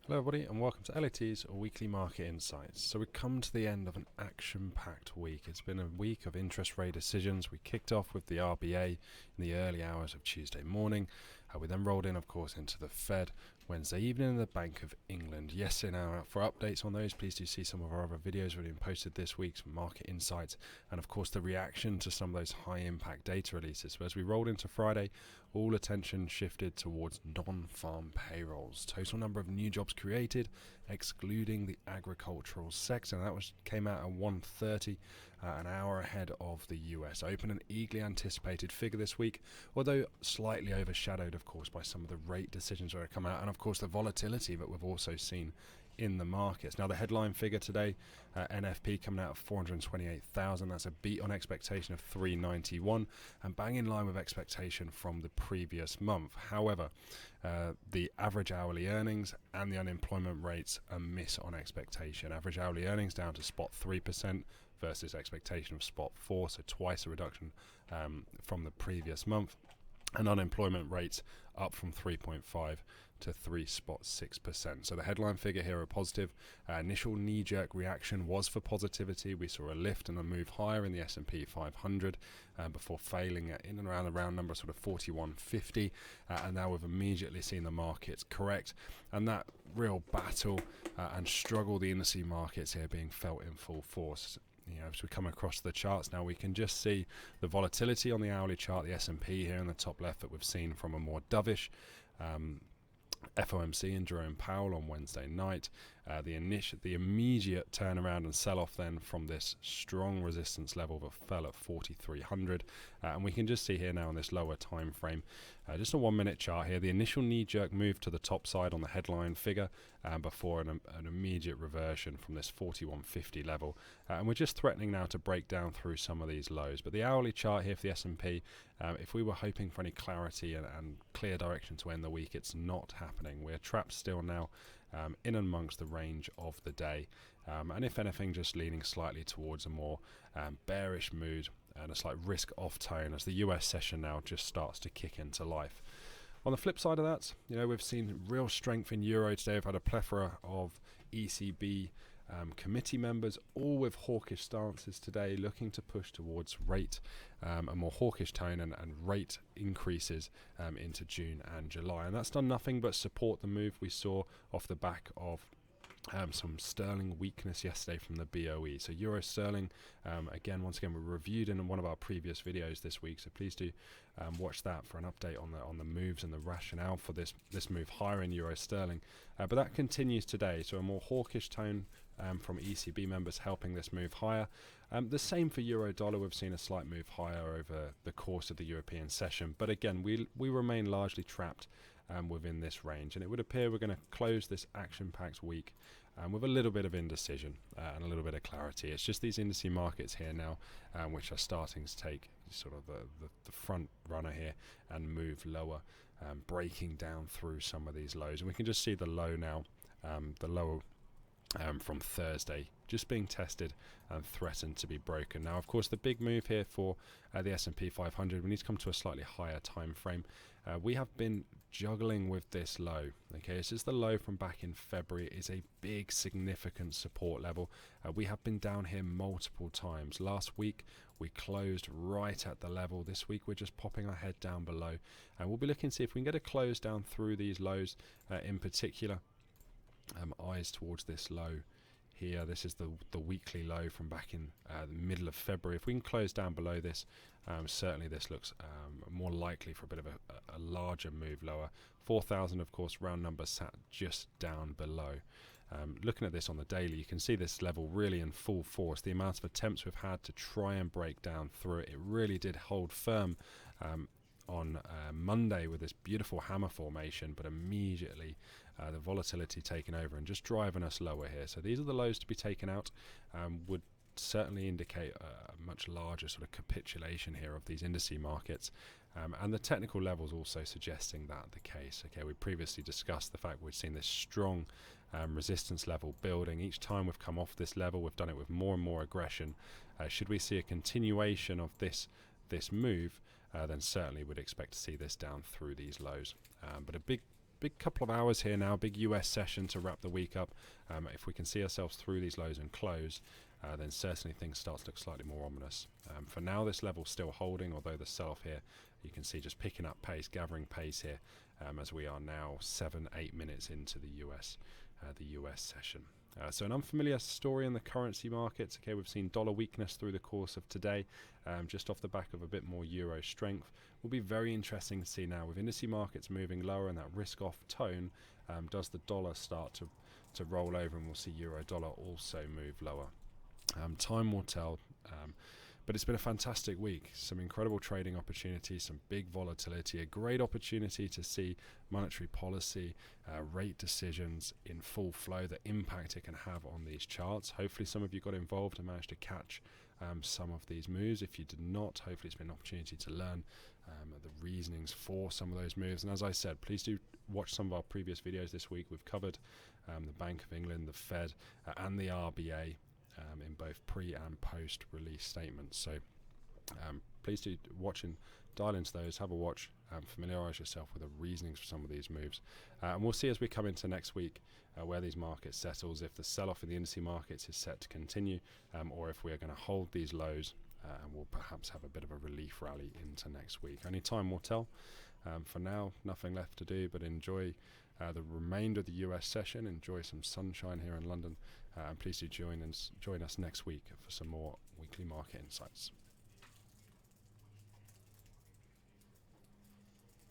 Hello everybody and welcome to LAT's Weekly Market Insights. So we've come to the end of an action-packed week. It's been a week of interest rate decisions. We kicked off with the RBA in the early hours of Tuesday morning. We then rolled in, of course, into the Fed Wednesday evening and the Bank of England. Yesterday now, for updates on those, please do see some of our other videos already posted this week, some market insights, and of course the reaction to some of those high-impact data releases. So as we rolled into Friday, all attention shifted towards non-farm payrolls. Total number of new jobs created, excluding the agricultural sector. And that came out at 1:30, an hour ahead of the US Open. An eagerly anticipated figure this week, although slightly overshadowed, of course, by some of the rate decisions that have come out, and of course the volatility that we've also seen in the markets. Now the headline figure today, NFP coming out of 428,000. That's a beat on expectation of 391 and bang in line with expectation from the previous month. However, the average hourly earnings and the unemployment rates are miss on expectation. Average hourly earnings down to spot 3% versus expectation of spot 4%, so twice a reduction from the previous month. And unemployment rates up from 3.5 to 3.6%. So the headline figure here are positive. Initial knee-jerk reaction was for positivity. We saw a lift and a move higher in the S&P 500 before failing in and around the round number, sort of 4150. And now we've immediately seen the markets correct. And that real battle and struggle the indices markets here being felt in full force. As we come across the charts now, we can just see the volatility on the hourly chart, the S&P here in the top left that we've seen from a more dovish FOMC and Jerome Powell on Wednesday night. The immediate turnaround and sell-off then from this strong resistance level that fell at 4,300, and we can just see here now on this lower time frame, just a 1 minute chart here, the initial knee-jerk move to the top side on the headline figure before an immediate reversion from this 4150 level, and we're just threatening now to break down through some of these lows. But the hourly chart here for the S&P, if we were hoping for any clarity and clear direction to end the week, it's not happening. We're trapped still now in and amongst the range of the day, and if anything just leaning slightly towards a more bearish mood and a slight risk off tone as the US session now just starts to kick into life. On the flip side of that, we've seen real strength in euro today. We've had a plethora of ECB committee members, all with hawkish stances today, looking to push towards rate, a more hawkish tone and rate increases into June and July. And that's done nothing but support the move we saw off the back of some sterling weakness yesterday from the BOE. So euro sterling, once again, we reviewed in one of our previous videos this week, so please do watch that for an update on the moves and the rationale for this move higher in euro sterling. But that continues today, so a more hawkish tone from ECB members helping this move higher. The same for euro dollar. We've seen a slight move higher over the course of the European session, but again, we remain largely trapped within this range, and it would appear we're going to close this action-packed week with a little bit of indecision and a little bit of clarity. It's just these indice markets here now which are starting to take sort of the front runner here and move lower, breaking down through some of these lows. And we can just see the low now, the low from Thursday just being tested and threatened to be broken. Now, of course, the big move here for the S&P 500, we need to come to a slightly higher time frame. We have been juggling with this low. Okay, this is the low from back in February. It is a big, significant support level. We have been down here multiple times. Last week, we closed right at the level. This week, we're just popping our head down below. And we'll be looking to see if we can get a close down through these lows in particular. Eyes towards this low here. This is the weekly low from back in the middle of February. If we can close down below this, certainly this looks more likely for a bit of a larger move lower. 4,000, of course, round number sat just down below. Looking at this on the daily, you can see this level really in full force. The amount of attempts we've had to try and break down through it, it really did hold firm on Monday with this beautiful hammer formation, but immediately the volatility taking over and just driving us lower here. So these are the lows to be taken out. Would certainly indicate a much larger sort of capitulation here of these indice markets, and the technical levels also suggesting that the case. Okay, we previously discussed the fact we've seen this strong resistance level building. Each time we've come off this level, we've done it with more and more aggression. Should we see a continuation of this move, then certainly would expect to see this down through these lows. But a big big couple of hours here now, big US session to wrap the week up. If we can see ourselves through these lows and close, then certainly things start to look slightly more ominous. For now, this level's still holding, although the sell-off here, you can see just picking up pace, gathering pace here, as we are now 7-8 minutes into the US session. So an unfamiliar story in the currency markets. Okay, we've seen dollar weakness through the course of today, just off the back of a bit more euro strength. Will be very interesting to see now with indice markets moving lower and that risk-off tone. Does the dollar start to roll over, and we'll see euro dollar also move lower? Time will tell. But it's been a fantastic week. Some incredible trading opportunities, some big volatility, a great opportunity to see monetary policy, rate decisions in full flow, the impact it can have on these charts. Hopefully some of you got involved and managed to catch some of these moves. If you did not, hopefully it's been an opportunity to learn the reasonings for some of those moves. And as I said, please do watch some of our previous videos this week. We've covered the Bank of England, the Fed, and the RBA. In both pre and post release statements. So please do watch and dial into those, have a watch, familiarise yourself with the reasonings for some of these moves. And we'll see as we come into next week where these markets settles, if the sell-off in the indice markets is set to continue, or if we are going to hold these lows and we'll perhaps have a bit of a relief rally into next week. Only time will tell. For now, nothing left to do but enjoy the remainder of the US session, enjoy some sunshine here in London, and please do join us next week for some more weekly market insights.